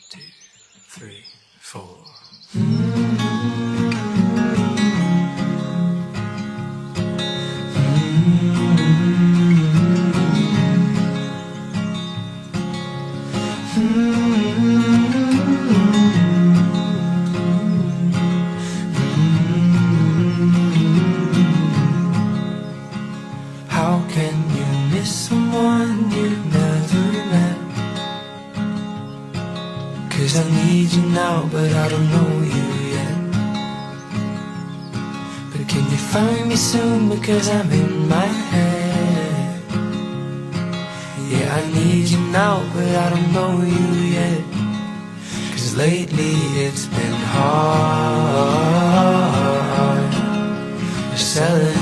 2, 3, 4. How can you miss someone you've never met? 'Cause I need you now, but I don't know you yet. But can you find me soon, because I'm in my head. Yeah, I need you now, but I don't know you yet. 'Cause lately it's been hard. You're selling